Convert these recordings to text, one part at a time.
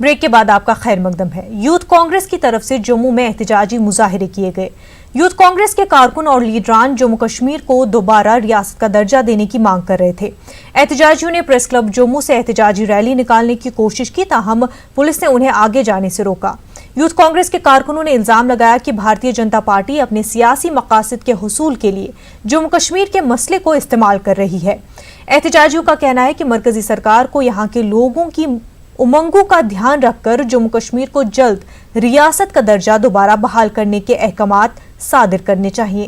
Break के बाद आपका खैर मकदम है। यूथ कांग्रेस की तरफ से जम्मू में एहतजाजी मुजाहिरे किए गए। यूथ कांग्रेस के कारकुन और लीडरान जम्मू कश्मीर को दोबारा रियासत का दर्जा देने की मांग कर रहे थे। एहतजाजियों ने प्रेस क्लब जम्मू से एहतजाजी रैली निकालने की कोशिश की, ताहम पुलिस ने उन्हें आगे जाने से रोका। यूथ कांग्रेस के कारकुनों ने इल्जाम लगाया कि भारतीय जनता पार्टी अपने सियासी मकासद के हुसूल के लिए जम्मू कश्मीर के मसले को इस्तेमाल कर रही है। एहतजाजियों का कहना है कि मरकजी सरकार को यहाँ के लोगों की उमंगों का ध्यान रखकर जम्मू कश्मीर को जल्द रियासत का दर्जा दोबारा बहाल करने के अहकामात सादिर करने चाहिए।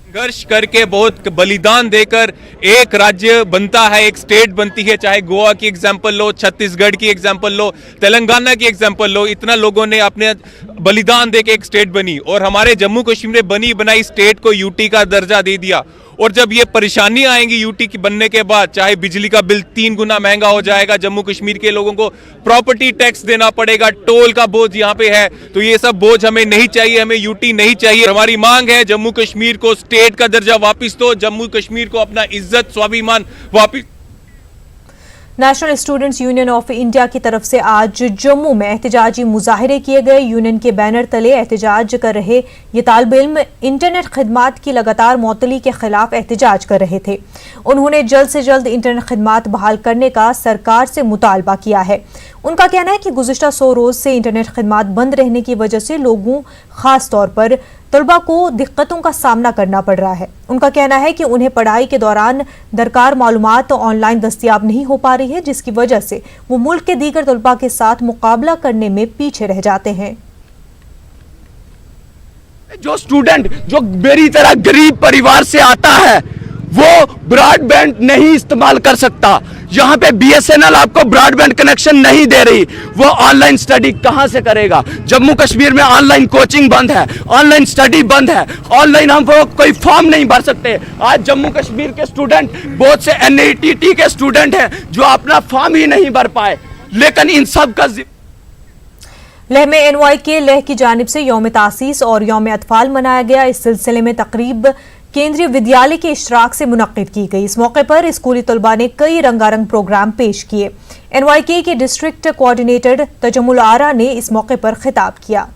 संघर्ष करके बहुत बलिदान देकर एक राज्य बनता है, एक स्टेट बनती है। चाहे गोवा की एग्जांपल लो, छत्तीसगढ़ की एग्जांपल लो, तेलंगाना की एग्जांपल लो, इतना लोगों ने अपने बलिदान देके एक स्टेट बनी और हमारे जम्मू कश्मीर ने बनी बनाई स्टेट को यूटी का दर्जा दे दिया। और जब ये परेशानी आएंगी यूटी की बनने के बाद, चाहे बिजली का बिल 3 गुना महंगा हो जाएगा, जम्मू कश्मीर के लोगों को प्रॉपर्टी टैक्स देना पड़ेगा, टोल का बोझ यहाँ पे है, तो ये सब बोझ हमें नहीं चाहिए, हमें यूटी नहीं चाहिए। हमारी मांग है जम्मू कश्मीर को स्टेट का दर्जा वापस दो, जम्मू कश्मीर को अपना इज्जत स्वाभिमान वापस। National students union of India की तरफ से आज जम्मू में एहतजाजी मुजाहिरे किए गए। यूनियन के बैनर तले एहतजाज कर रहे ये तालिब इल्म इंटरनेट खिदमात की लगातार मौतली के खिलाफ एहतजाज कर रहे थे। उन्होंने जल्द से जल्द इंटरनेट खिदमात बहाल करने का सरकार से मुतालबा किया है। उनका कहना है कि गुज़िश्ता 100 रोज से इंटरनेट खिदमात बंद रहने की वजह से लोगों, खास तौर पर तलबा को दिक्कतों का सामना करना पड़ रहा है। उनका कहना है कि उन्हें पढ़ाई के दौरान दरकार मालूमात ऑनलाइन दस्तियाब नहीं हो पा रही है, जिसकी वजह से वो मुल्क के दीगर तलबा के साथ मुकाबला करने में पीछे रह जाते हैं। जो स्टूडेंट जो मेरी तरह गरीब परिवार से आता है वो ब्रॉडबैंड नहीं इस्तेमाल कर सकता। यहाँ पे बीएसएनएल आपको ब्रॉडबैंड कनेक्शन नहीं दे रही, वो ऑनलाइन स्टडी कहाँ से करेगा? जम्मू कश्मीर में ऑनलाइन कोचिंग बंद है, ऑनलाइन स्टडी बंद है, ऑनलाइन हम कोई फॉर्म नहीं भर सकते। आज जम्मू कश्मीर के स्टूडेंट, बहुत से एनआईटीटी के स्टूडेंट हैं जो अपना फॉर्म ही नहीं भर पाए। लेकिन इन सब का लेह में एनवाई के लेह की जानिब से यौम तासीस और यौम अतफाल मनाया गया। इस सिलसिले में तकरीब केंद्रीय विद्यालय के इश्तराक से मुनक्किद की गई। इस मौके पर स्कूली तलबा ने कई रंगारंग प्रोग्राम पेश किए। एनवाईके के डिस्ट्रिक्ट कोऑर्डिनेटर तजमुल आरा ने इस मौके पर खिताब किया।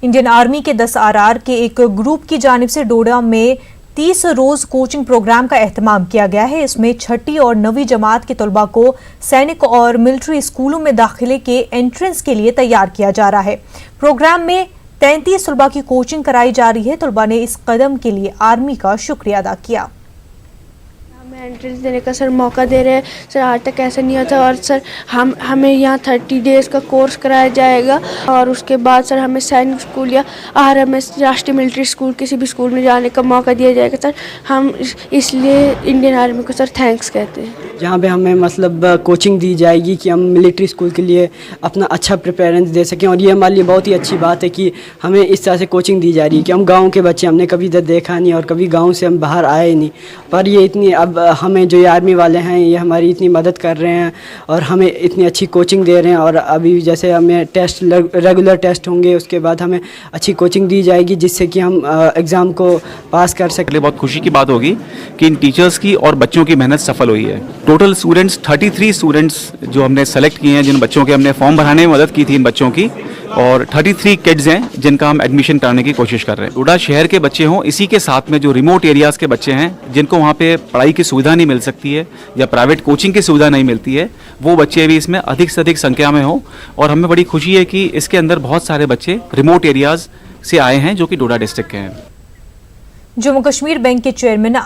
इंडियन आर्मी के 10 आरआर के एक ग्रुप की जानिब से डोडा में 30 रोज कोचिंग प्रोग्राम का एहतमाम किया गया है। इसमें 6ठी और 9वीं जमात के तलबा को सैनिक और मिलिट्री स्कूलों में दाखिले के एंट्रेंस के लिए तैयार किया जा रहा है। प्रोग्राम में 33 तलबा की कोचिंग कराई जा रही है। तलबा ने इस कदम के लिए आर्मी का शुक्रिया अदा किया। एंट्रेंस देने का सर मौका दे रहे हैं सर, आज तक ऐसा नहीं होता। और सर हमें यहाँ 30 डेज़ का कोर्स कराया जाएगा और उसके बाद सर हमें सैनिक स्कूल या आरएमएस राष्ट्रीय मिलिट्री स्कूल किसी भी स्कूल में जाने का मौका दिया जाएगा। सर हम इसलिए इंडियन आर्मी को सर थैंक्स कहते हैं। जहाँ पे हमें मतलब कोचिंग दी जाएगी कि हम मिलिट्री स्कूल के लिए अपना अच्छा प्रिपेरेंस दे सकें। और ये हमारे लिए बहुत ही अच्छी बात है कि हमें इस तरह से कोचिंग दी जा रही है कि हम गाँव के बच्चे, हमने कभी इधर देखा नहीं और कभी गाँव से हम बाहर आए नहीं, पर ये इतनी अब हमें जो ये आर्मी वाले हैं ये हमारी इतनी मदद कर रहे हैं और हमें इतनी अच्छी कोचिंग दे रहे हैं। और अभी जैसे हमें टेस्ट, रेगुलर टेस्ट होंगे, उसके बाद हमें अच्छी कोचिंग दी जाएगी जिससे कि हम एग्ज़ाम को पास कर सकें। बहुत खुशी की बात होगी कि इन टीचर्स की और बच्चों की मेहनत सफल हुई है। टोटल स्टूडेंट्स 33 स्टूडेंट्स जो हमने सेलेक्ट किए हैं, जिन बच्चों के हमने फॉर्म भराने में मदद की थी इन बच्चों की, और 33 किड्स हैं जिनका हम एडमिशन कराने की कोशिश कर रहे हैं। डोडा शहर के बच्चे हों, इसी के साथ में जो रिमोट एरियाज़ के बच्चे हैं जिनको वहाँ पे पढ़ाई की सुविधा नहीं मिल सकती है या प्राइवेट कोचिंग की सुविधा नहीं मिलती है, वो बच्चे भी इसमें अधिक से अधिक संख्या में हों। और हमें बड़ी खुशी है कि इसके अंदर बहुत सारे बच्चे रिमोट एरियाज़ से आए हैं जो कि डोडा डिस्ट्रिक्ट के हैं। जम्मू कश्मीर बैंक के चेयरमैन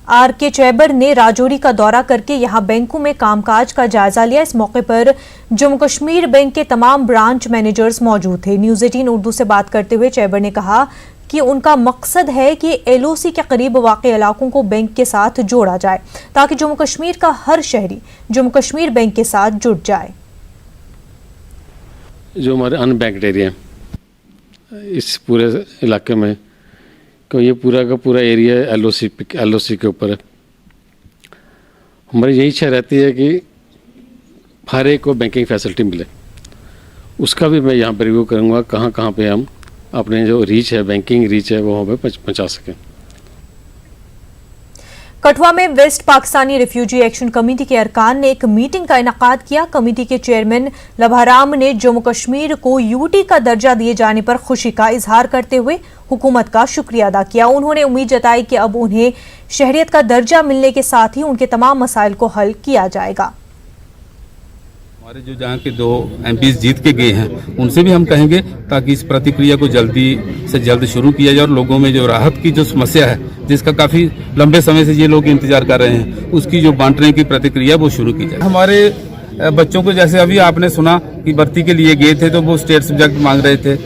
आर.के. चैबर ने राजौरी का दौरा करके यहां बैंकों में कामकाज का जायजा लिया। इस मौके पर जम्मू कश्मीर बैंक के तमाम ब्रांच मैनेजर्स मौजूद थे। न्यूज़ 18 उर्दू से बात करते हुए चैबर ने कहा कि उनका मकसद है कि एलओसी के करीब वाक़ इलाकों को बैंक के साथ जोड़ा जाए ताकि जम्मू कश्मीर का हर शहरी जम्मू कश्मीर बैंक के साथ जुड़ जाए। जो हमारे अनबैंक्ड एरिया इस पूरे इलाके में, तो ये पूरा का पूरा एरिया एलओसी के ऊपर है। हमारी यही इच्छा रहती है कि हर एक को बैंकिंग फैसिलिटी मिले। उसका भी मैं यहाँ पर रिव्यू करूँगा, कहाँ कहाँ पे हम अपने जो रीच है, बैंकिंग रीच है, वो वहाँ पे पहुँचा सकें। कठुआ में west Pakistani refugee action committee के अरकान ने एक मीटिंग का इनेकाद किया। कमेटी के चेयरमैन लभाराम ने जम्मू कश्मीर को यूटी का दर्जा दिए जाने पर खुशी का इजहार करते हुए हुकूमत का शुक्रिया अदा किया। उन्होंने उम्मीद जताई कि अब उन्हें शहरियत का दर्जा मिलने के साथ ही उनके तमाम मसाइल को हल किया जाएगा। हमारे जो जहाँ के 2 MPs जीत के गए हैं उनसे भी हम कहेंगे ताकि इस प्रतिक्रिया को जल्दी से जल्द शुरू किया जाए और लोगों में जो राहत की जो समस्या है, जिसका काफ़ी लंबे समय से ये लोग इंतजार कर रहे हैं, उसकी जो बांटने की प्रतिक्रिया वो शुरू की जाए। हमारे बच्चों को जैसे अभी आपने सुना कि भर्ती के लिए गए थे तो वो स्टेट सब्जेक्ट मांग रहे थे,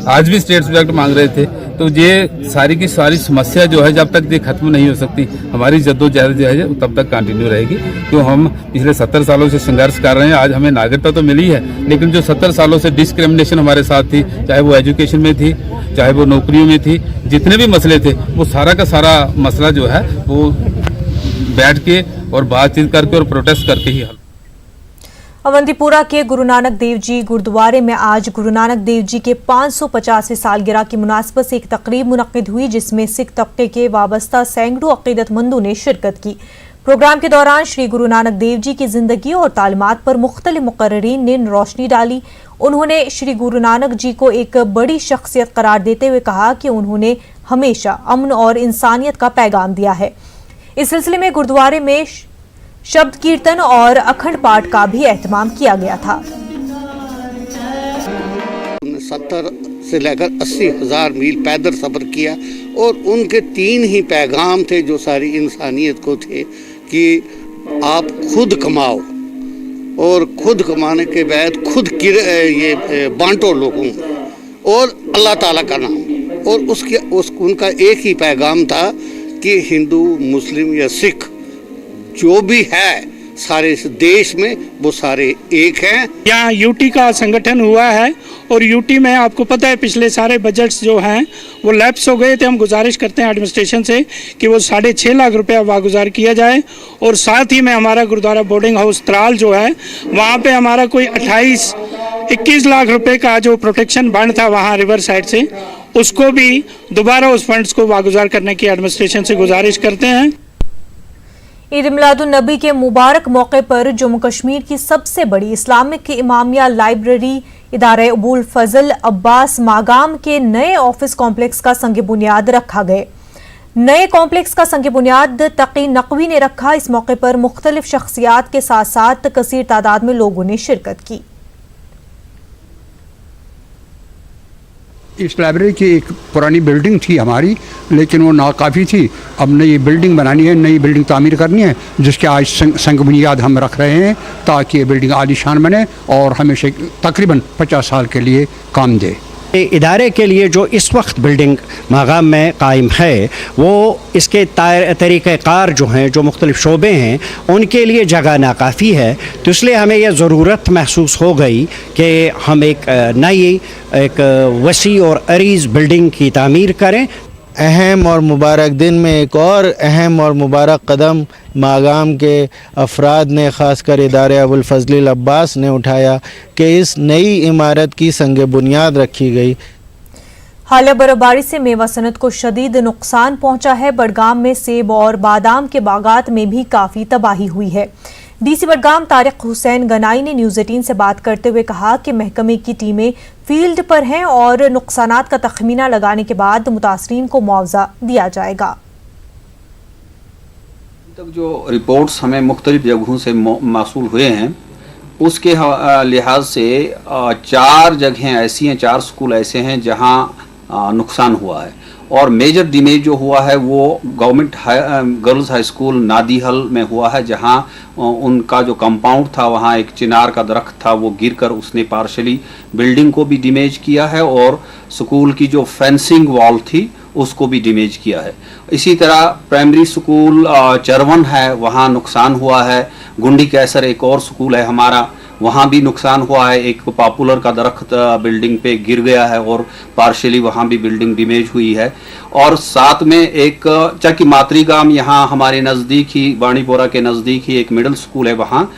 आज भी स्टेट सब्जेक्ट मांग रहे थे। तो ये सारी की सारी समस्या जो है जब तक ये खत्म नहीं हो सकती, हमारी जद्दोजहद जो है तब तक कंटिन्यू रहेगी। तो हम पिछले 70 सालों से संघर्ष कर रहे हैं। आज हमें नागरिकता तो मिली है, लेकिन जो 70 सालों से डिस्क्रिमिनेशन हमारे साथ थी, चाहे वो एजुकेशन में थी, चाहे वो नौकरियों में थी, जितने भी मसले थे वो सारा का सारा मसला जो है वो बैठ के और बातचीत करके और प्रोटेस्ट करके ही हल। अवंतीपुरा के गुरु नानक देव जी गुरुद्वारे में आज गुरु नानक देव जी के 550वीं सालगिरह की मुनासबत से एक तकरीब मुनक्किद हुई, जिसमें सिख तबके के वाबस्ता सैकड़ों अकीदतमंदों ने शिरकत की। प्रोग्राम के दौरान श्री गुरु नानक देव जी की जिंदगी और तालीमात पर मुख्तलिफ मुकर्रिरीन ने रोशनी डाली। उन्होंने श्री गुरु नानक जी को एक बड़ी शख्सियत करार देते हुए कहा कि उन्होंने हमेशा अमन और इंसानियत का पैगाम दिया है। इस सिलसिले में गुरुद्वारे में शब्द कीर्तन और अखंड पाठ का भी एहतमाम किया गया था। 70 से लेकर 80 हज़ार मील पैदल सफ़र किया और उनके 3 ही पैगाम थे जो सारी इंसानियत को थे कि आप खुद कमाओ और खुद कमाने के बाद खुद ये बांटो लोगों और अल्लाह ताला का नाम। और उनका एक ही पैगाम था कि हिंदू, मुस्लिम या सिख जो भी है सारे इस देश में वो सारे एक हैं। यहाँ यूटी का संगठन हुआ है और यूटी में आपको पता है पिछले सारे बजट्स जो हैं वो लैप्स हो गए थे। हम गुजारिश करते हैं एडमिनिस्ट्रेशन से कि वो 6.5 लाख रुपया वागुजार किया जाए। और साथ ही में हमारा गुरुद्वारा बोर्डिंग हाउस त्राल जो है वहाँ पे हमारा कोई 21 लाख रुपए का जो प्रोटेक्शन बंड था वहाँ रिवर साइड से, उसको भी दोबारा उस फंड्स को वागुजार करने की एडमिनिस्ट्रेशन से गुजारिश करते हैं। ईद मिलादुन नबी के मुबारक मौके पर जम्मू कश्मीर की सबसे बड़ी इस्लामिक इमामिया लाइब्रेरी इदारे अबुल फजल अब्बास मागाम के नए ऑफिस कॉम्प्लेक्स का संग बुनियाद रखा गए। नए कॉम्प्लेक्स का संग बुनियाद तकी नकवी ने रखा। इस मौके पर मुख्तलिफ शख्सियात के साथ साथ कसीर तादाद में लोगों ने शिरकत की। इस लाइब्रेरी की एक पुरानी बिल्डिंग थी हमारी, लेकिन वो नाकाफ़ी थी। अब नई बिल्डिंग बनानी है, नई बिल्डिंग तामीर करनी है, जिसके आज संग बुनियाद हम रख रहे हैं ताकि ये बिल्डिंग आलीशान बने और हमेशा तकरीबन 50 साल के लिए काम दे। इदारे के लिए जो इस वक्त बिल्डिंग मागाम में कायम है वो इसके तरीक़ेकार जो हैं, जो मुख्तलिफ शोबे हैं, उनके लिए जगह नाकाफ़ी है। तो इसलिए हमें यह ज़रूरत महसूस हो गई कि हम एक नई एक वसी और अरीज़ बिल्डिंग की तामीर करें। अहम और मुबारक दिन में एक और अहम और मुबारक कदम मागाम के अफराद ने, ख़ासकर इदारे अबुल फजल अब्बास ने उठाया कि इस नई इमारत की संग बुनियाद रखी गई। हालिया बर्फबारी से मेवा सनत को शदीद नुकसान पहुंचा है। बडगाम में सेब और बादाम के बागात में भी काफ़ी तबाही हुई है। डीसी बडगाम तारिक हुसैन गनाई ने न्यूज़ 18 से बात करते हुए कहा कि महकमे की टीमें फील्ड पर हैं और नुकसानात का तखमीना लगाने के बाद मुतासरीन को मुआवजा दिया जाएगा। तक जो रिपोर्ट्स हमें मुख्तलिफ जगहों से मौसूल हुए हैं उसके लिहाज से 4 जगहें ऐसी हैं, 4 स्कूल ऐसे हैं जहां नुकसान हुआ है। और मेजर डैमेज जो हुआ है वो गवर्नमेंट गर्ल्स हाई स्कूल नादीहल में हुआ है, जहां उनका जो कंपाउंड था वहां एक चिनार का दरख्त था, वो गिरकर उसने पार्शली बिल्डिंग को भी डैमेज किया है और स्कूल की जो फेंसिंग वॉल थी उसको भी डैमेज किया है। इसी तरह प्राइमरी स्कूल चरवन है, वहाँ नुकसान हुआ है। गुंडी कैसर एक और स्कूल है हमारा, वहाँ भी नुकसान हुआ है। एक पॉपुलर का दरख्त बिल्डिंग पे गिर गया है और पार्शियली वहाँ भी बिल्डिंग डैमेज हुई है। और साथ में एक चकी मातृगाम यहाँ हमारे नज़दीक ही बाणीपोरा के नज़दीक ही एक मिडिल स्कूल है वहाँ,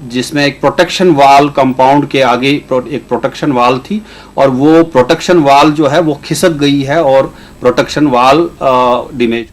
जिसमें एक प्रोटेक्शन वाल कंपाउंड के आगे एक प्रोटेक्शन वाल थी और वो प्रोटेक्शन वाल जो है वो खिसक गई है और प्रोटेक्शन वाल डैमेज।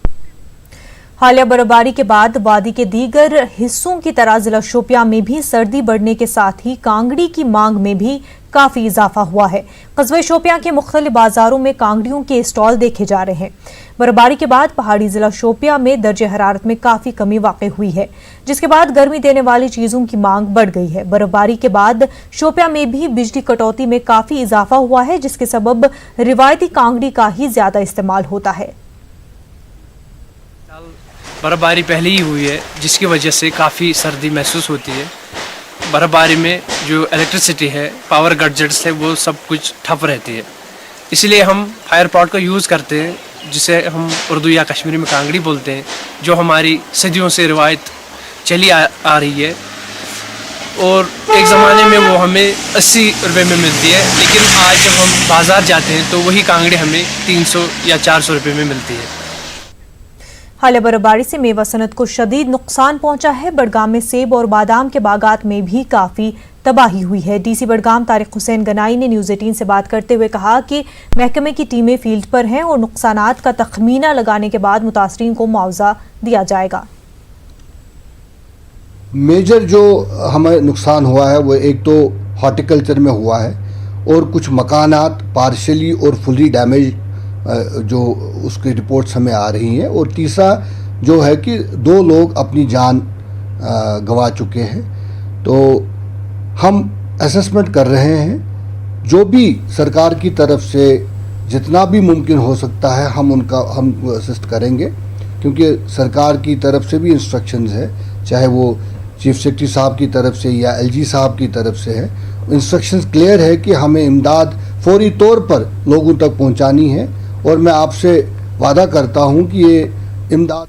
हालिया बर्फबारी के बाद वादी के दीगर हिस्सों की तरह जिला शोपियां में भी सर्दी बढ़ने के साथ ही कांगड़ी की मांग में भी काफी इजाफा हुआ है। कस्बे शोपियां के मुख्तलिफ बाजारों में कांगड़ियों के स्टॉल देखे जा रहे हैं। बर्फबारी के बाद पहाड़ी जिला शोपियां में दर्जे हरारत में काफी कमी वाक़ई हुई है, जिसके बाद गर्मी देने वाली चीजों की मांग बढ़ गई है। बर्फबारी के बाद शोपियां में भी बिजली कटौती में काफी इजाफा हुआ है, जिसके सबब रिवायती कांगड़ी का ही ज्यादा इस्तेमाल होता है। बर्फबारी पहले ही हुई है, जिसकी वजह से काफ़ी सर्दी महसूस होती है। बर्फबारी में जो इलेक्ट्रिसिटी है, पावर गैजेट्स है, वो सब कुछ ठप रहती है। इसलिए हम फायर पॉट का यूज़ करते हैं, जिसे हम उर्दू या कश्मीरी में कांगड़ी बोलते हैं, जो हमारी सदियों से रिवायत चली आ रही है। और एक ज़माने में वो हमें 80 रुपये में मिलती है, लेकिन आज जब हम बाज़ार जाते हैं तो वही कांगड़ी हमें 300 या 400 रुपये में मिलती है। हालिया बर्फबारी से मेवा सनत को शदीद नुकसान पहुंचा है। बड़गाम में सेब और बादाम के बागात में भी काफ़ी तबाही हुई है। डीसी बड़गाम तारिक हुसैन गनाई ने न्यूज़ 18 से बात करते हुए कहा कि महकमे की टीमें फील्ड पर हैं और नुकसानात का तखमीना लगाने के बाद मुतासरीन को मुआवजा दिया जाएगा। मेजर जो हमें नुकसान हुआ है वो एक तो हॉर्टिकल्चर में हुआ है और कुछ मकानात पार्शली और फुली डैमेज जो उसकी रिपोर्ट्स हमें आ रही हैं, और तीसरा जो है कि 2 लोग अपनी जान गंवा चुके हैं। तो हम असेसमेंट कर रहे हैं, जो भी सरकार की तरफ से जितना भी मुमकिन हो सकता है हम असिस्ट करेंगे, क्योंकि सरकार की तरफ से भी इंस्ट्रक्शंस है, चाहे वो चीफ सेक्रेटरी साहब की तरफ से या एलजी साहब की तरफ से है। इंस्ट्रक्शंस क्लियर है कि हमें इमदाद फौरी तौर पर लोगों तक पहुंचानी है, और मैं आपसे वादा करता हूं कि ये इमदाद